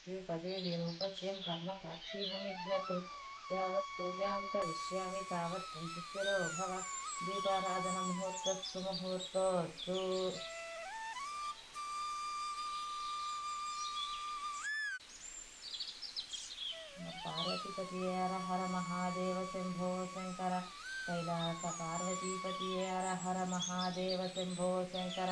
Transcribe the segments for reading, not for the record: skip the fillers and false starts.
पदे विरूपस्यं कर्म साक्षीभूमिद्वत् यावत् पूजां करिष्यामि तावत् सन्तुष्टिरो भव दीपाराधनमुहूर्तस्तु मुहूर्तोऽस्तु पार्वतीपतिये हर हर महादेव शम्भो शङ्कर कैलास पार्वतीपतिये हर हर महादेव शम्भो शङ्कर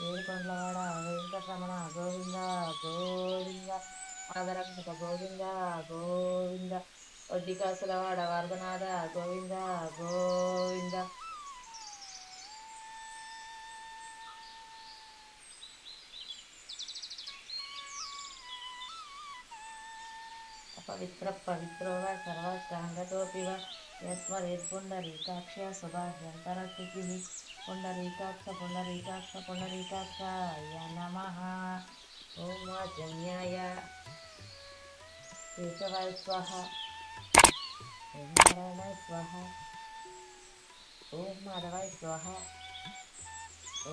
ఏడుకొండలవాడ వెంకటరమణ గోవింద గోవింద ఆదరక్షక గోవింద గోవింద వడ్డికాసులవాడ వరదనాథ గోవింద గోవింద అపవిత్ర పవిత్రో వా సర్వస్కాంగతోపి వా యస్మదేత్పుండరీకాక్ష్య సుభాష్యంతరస్థితి పుండరీకాక్ష పుండరీకాక్షాయ నమః ఓం జన్యాయ కేశవాయ స్వాహ ఓం నారాయణాయ స్వాహ ఓం మాధవాయ స్వాహ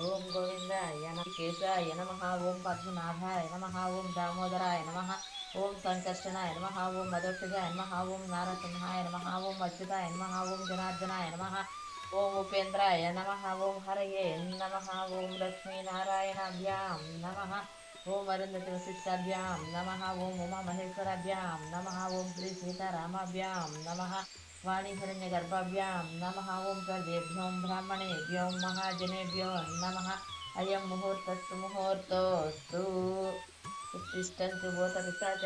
ఓం గోవిందాయ నమః కేశాయ నమః ఓం పద్మనాభాయ నమః ఓం దామోదరాయ నమః ఓం సంకర్షణాయ నమః ఓం మధోక్షజాయ నమః ఓం నారసింహాయ నమః ఓం అచ్యుతాయ నమః ఓం జనార్దనాయ నమః ఓం ఉపేంద్రాయ నమః ఓం హరయే నమః ఓం లక్ష్మీనారాయణాభ్యాం నమః ఓం అరుంధతి వశిష్టాభ్యాం నమః ఓం ఉమామహేశ్వరాభ్యాం నమః ఓం శ్రీ సీతారామాభ్యాం నమః వాణీహిరణ్యగర్భాభ్యాం నమః ఓం సర్వేభ్యోం బ్రాహ్మణేభ్యోం మహాజనేభ్యో నమః అయం ముహూర్తస్తు ముహూర్తోస్తు उत्तिष्ठन्तु भूतपिशाच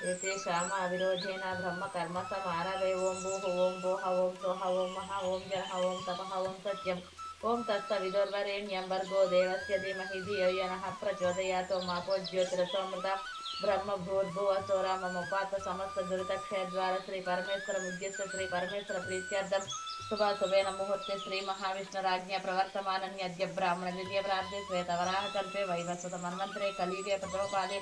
एतेषाम् अविरोधेन ब्रह्मकर्म समारभे ओं भूः ओं भोः ओं स्वः ओं महा ओं जनः ओं तपः ओं सत्यम् ओं तत्सवितुर्वरेण्यं भर्गो देवस्य धीमहि धियो यो नः प्रचोदयात् मापो ज्योतिरसोऽमृता ब्रह्म भूर्भुवस्सुरा मम पात समस्त दुरितक्षयद्वार श्री परमेश्वर मुद्यस्य श्री परमेश्वर प्रीत्यर्थं शुभाशुभेन मुहूर्ते श्री महाविष्णुराज्ञा प्रवर्तमानन्यद्य ब्राह्मण द्वितीय प्रार्थे श्वेतवराहकल्पे वैवस्वत मन्वन्तरे कलियुगे प्रथमपादे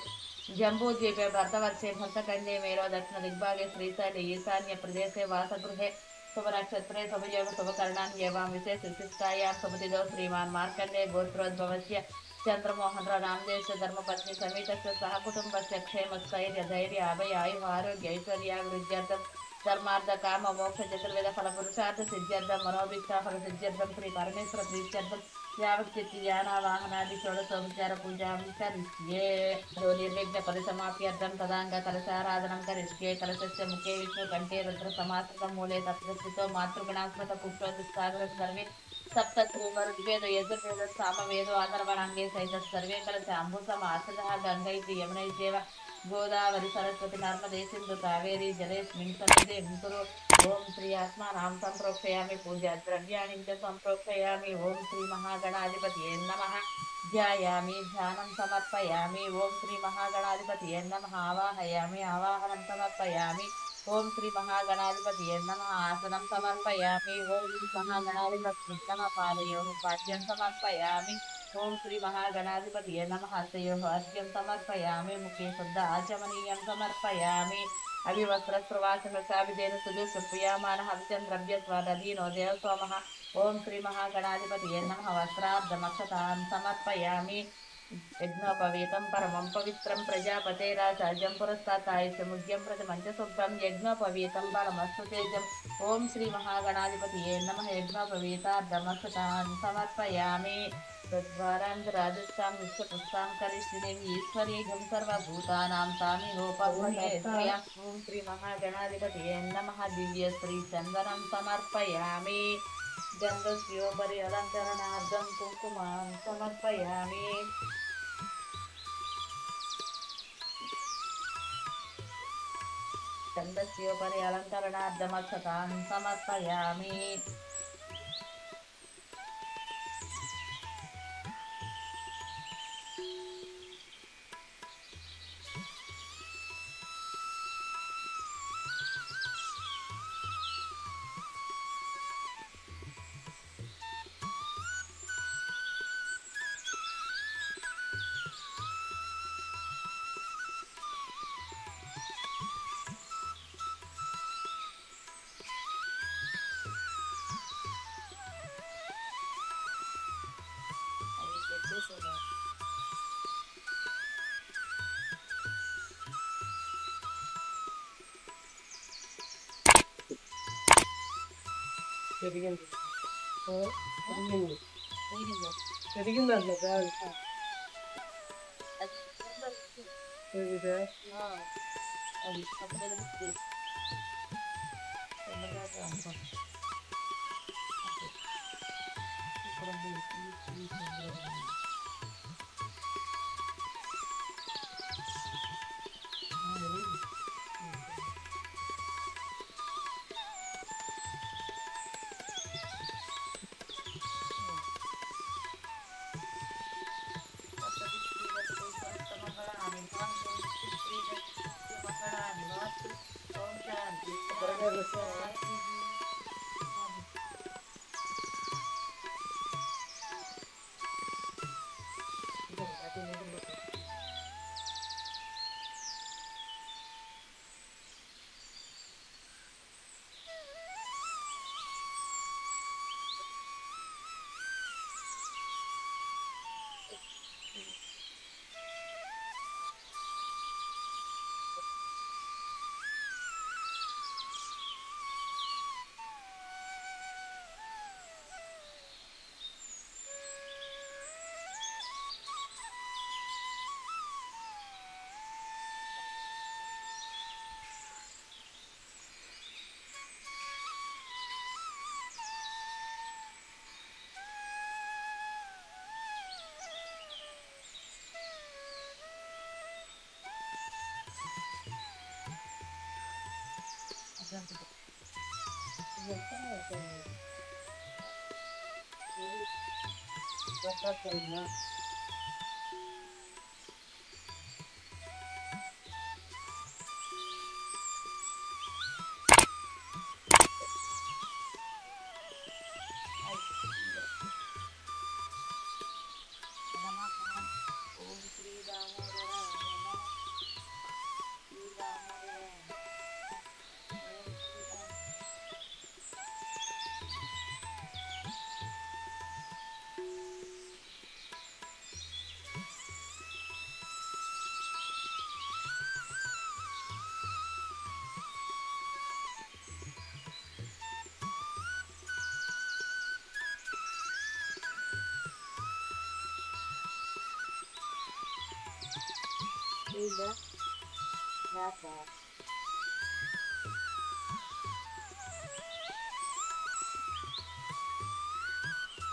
जम्बूद्वीपे भरतवर्षे भरतखण्डे मेरो दक्षिण दिग्भागे श्रीशैले ईशान्य प्रदेशे वासगृहे शुभनक्षत्रे शुभयोग शुभकर्णान् एवां विशेष विशिष्टायां शुभतिथौ श्रीमान् मार्कण्डे गोत्रोद्भवस्य चन्द्रमोहनराव नामदेवस्य धर्मपत्नी समेतस्य सह कुटुम्बस्य क्षेमस्थैर्य धैर्य अभय आयुः आरोग्य ऐश्वर्याभिवृद्ध्यर्थं धर्मार्थ काम मोक्ष चतुर्वेद फल पुरुषार्थ सिद्ध्यर्थं मनोभीष्टा फल सिद्ध्यर्थं श्री परमेश्वर प्रीत्यर्थं यावच्चित्ति ज्ञाना वाहनादि षोडशोपचार पूजां करिष्ये निर्विघ्न परिसमाप्त्यर्थं तदाङ्ग कलशाराधनं करिष्ये कलशस्य मुखे विष्णु कंठे रुद्र समाश्रितं मूले तत्स्थितो मातृगणात्मक पुष्पोदस्ताग्र सर्वे सप्तत्रिवेद यजुर्वेद सामवेदो अथर्वणाङ्गे सहित सर्वे कलशाम्बुसमाश्रितः गङ्गैः यमुनैः गोदावरी सरस्वती नर्मदे सिंधु कावेरी जलेस्मिन् सन्निधिं कुरु ओं श्री आत्मानां सम्प्रोक्षयामि पूजा द्रव्याणि च सम्प्रोक्षयामि ओं श्री महागणाधिपतये नमः ध्यायामि ध्यानं समर्पयामि ओं श्री महागणाधिपतये नमः आवाहयामि आवाहनं समर्पयामि ओं श्री महागणाधिपतये नमः आसनं समर्पयामि ओं महागणाधिपतये नमः पादयोः पाद्यं समर्पयामि ओं श्री महागणाधिपतये नमः हस्तयोः अर्घ्यं समर्पयामि मुखे शुद्ध आचमनीयं समर्पयामि अभिवस्त्रस्प्रवासनसाभिधेन सुदुष्प्रियामानः हविचन्द्रव्यस्वादधीनो देवसोमः ओं श्री महागणाधिपतये नमः वस्त्रार्धमक्षतां समर्पयामि यज्ञोपवीतं परमं पवित्रं प्रजापतेराचार्यं पुरस्तात् आयुष्यमुद्यं प्रतिमञ्चशुभ्रं यज्ञोपवीतं परमस्तु तेजम् ओं श्री महागणाधिपतये नमः यज्ञोपवीतार्धमक्षतां समर्पयामि तद्वारान्तराजस्तां विश्वपुस्तां करिष्यिनीं ईश्वरीगं सर्वभूतानां तामिहोपगुणे ॐ श्री महागणाधिपतये नमः दिव्यश्रीचन्दनं समर्पयामि गन्धस्योपरि अलङ्करणार्थं कुङ्कुमां समर्पयामि गन्धस्योपरि अलङ्करणार्थमक्षतां समर्पयामि పెరిగింది పెరిగింది పెరిగిందండి అది పెరిగితే అది అప్పుడు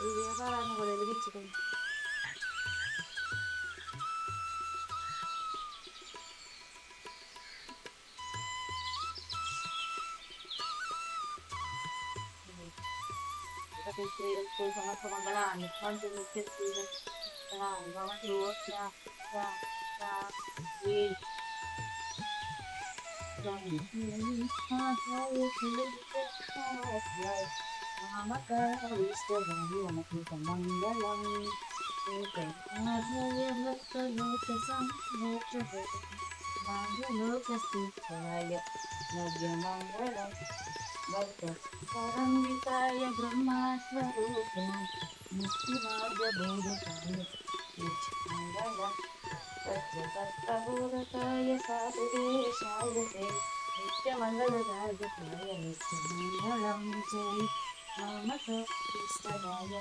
ఈ వ్యాపారాన్ని కూడా వెలిగించుకుంది. పరంగితాయ బ్రహ్మస్వరూపిణ ముక్తిమార్గబోధకాయ సత్యసత్తబోధకాయ సాధుదేశాయ తే నిత్యమంగళరాజకాయ నిత్యమంగళం జై మమ ఇష్టదాయ